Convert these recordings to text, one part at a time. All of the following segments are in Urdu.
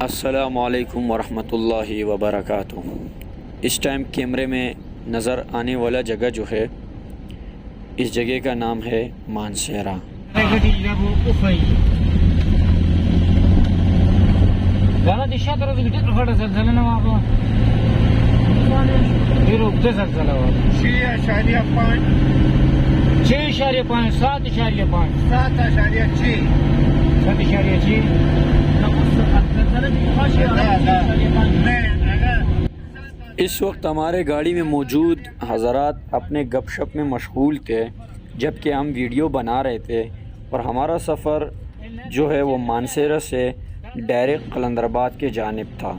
السلام علیکم ورحمۃ اللہ وبرکاتہ۔ اس ٹائم کیمرے میں نظر آنے والا جگہ جو ہے، اس جگہ کا نام ہے مانسیرا۔ اس وقت ہمارے گاڑی میں موجود حضرات اپنے گپ شپ میں مشغول تھے، جبکہ ہم ویڈیو بنا رہے تھے، اور ہمارا سفر جو ہے وہ مانسیرا سے ڈائریکٹ قلندر آباد کے جانب تھا۔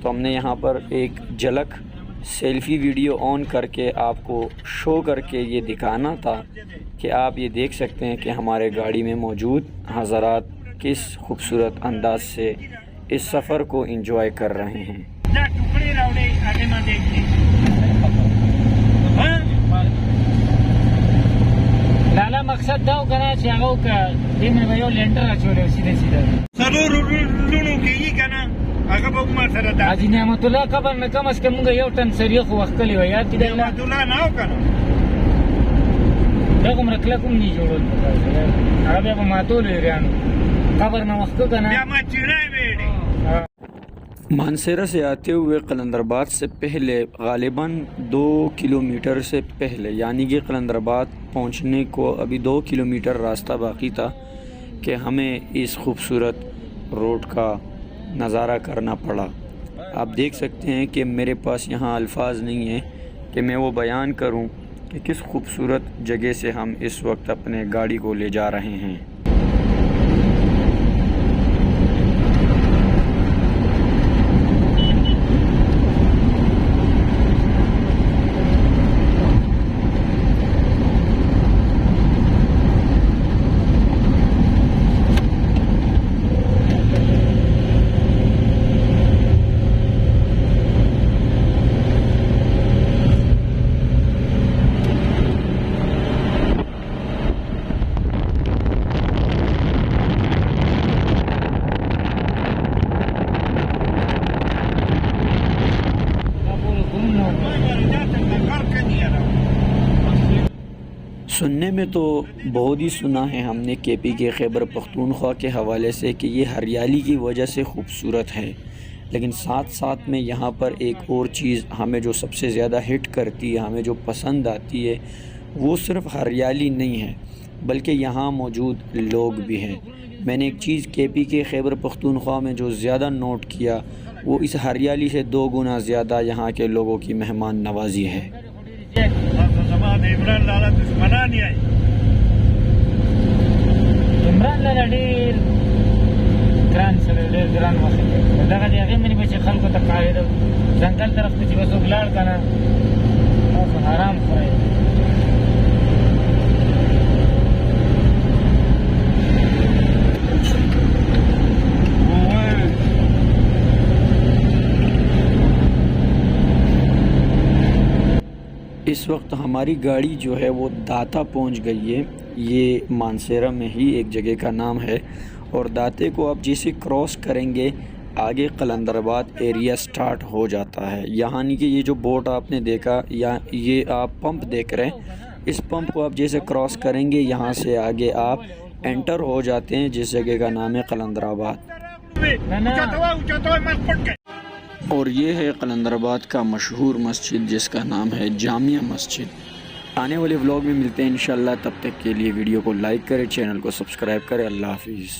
تو ہم نے یہاں پر ایک جھلک سیلفی ویڈیو آن کر کے آپ کو شو کر کے یہ دکھانا تھا کہ آپ یہ دیکھ سکتے ہیں کہ ہمارے گاڑی میں موجود حضرات کس خوبصورت انداز سے اس سفر کو انجوائے کر رہے ہیں۔ لالا مقصد دا کنا چې هغه ک دې مې یو لینډر اچولې سیده سیده سرور لونو کې یې کنا هغه به ما سره دا حاجی نعمت الله قبر نه کم اس کم یو ټن سریه خو وختلی و یاد دې نعمت الله نه کنه دا کوم رکله کوم نه جوړول هغه به ماتول ریانو قبر نه وخت کنه بیا ما چیرای وېړي۔ مانسیرا سے آتے ہوئے قلندر آباد سے پہلے غالباً 2 کلومیٹر سے پہلے، یعنی کہ قلندر آباد پہنچنے کو ابھی 2 کلومیٹر راستہ باقی تھا کہ ہمیں اس خوبصورت روڈ کا نظارہ کرنا پڑا۔ آپ دیکھ سکتے ہیں کہ میرے پاس یہاں الفاظ نہیں ہیں کہ میں وہ بیان کروں کہ کس خوبصورت جگہ سے ہم اس وقت اپنے گاڑی کو لے جا رہے ہیں۔ سننے میں تو بہت ہی سنا ہے ہم نے کے پی کے خیبر پختونخوا کے حوالے سے کہ یہ ہریالی کی وجہ سے خوبصورت ہے، لیکن ساتھ ساتھ میں یہاں پر ایک اور چیز ہمیں جو سب سے زیادہ ہٹ کرتی ہے، ہمیں جو پسند آتی ہے، وہ صرف ہریالی نہیں ہے بلکہ یہاں موجود لوگ بھی ہیں۔ میں نے ایک چیز کے پی کے خیبر پختونخوا میں جو زیادہ نوٹ کیا، وہ اس ہریالی سے 2 گنا زیادہ یہاں کے لوگوں کی مہمان نوازی ہے۔ عمران لالا دشمنان یې عمران لالا ډېر ګران سره ډېر ګران وخت دغه د هغې منې به چې خلکو ته قاعده ځنګل طرف ته چې به څوک لاړ که نه تاسو حرام خورئ۔ اس وقت ہماری گاڑی جو ہے وہ داتا پہنچ گئی ہے۔ یہ مانسیرا میں ہی ایک جگہ کا نام ہے، اور داتے کو آپ جیسے کراس کریں گے آگے قلندر آباد ایریا سٹارٹ ہو جاتا ہے۔ یعنی کہ یہ جو بورڈ آپ نے دیکھا یا یہ آپ پمپ دیکھ رہے ہیں، اس پمپ کو آپ جیسے کراس کریں گے یہاں سے آگے آپ انٹر ہو جاتے ہیں جس جگہ کا نام ہے قلندر آباد۔ اور یہ ہے قلندر آباد کا مشہور مسجد جس کا نام ہے جامعہ مسجد۔ آنے والے ولاگ میں ملتے ہیں انشاءاللہ، تب تک کے لیے ویڈیو کو لائک کریں، چینل کو سبسکرائب کریں۔ اللہ حافظ۔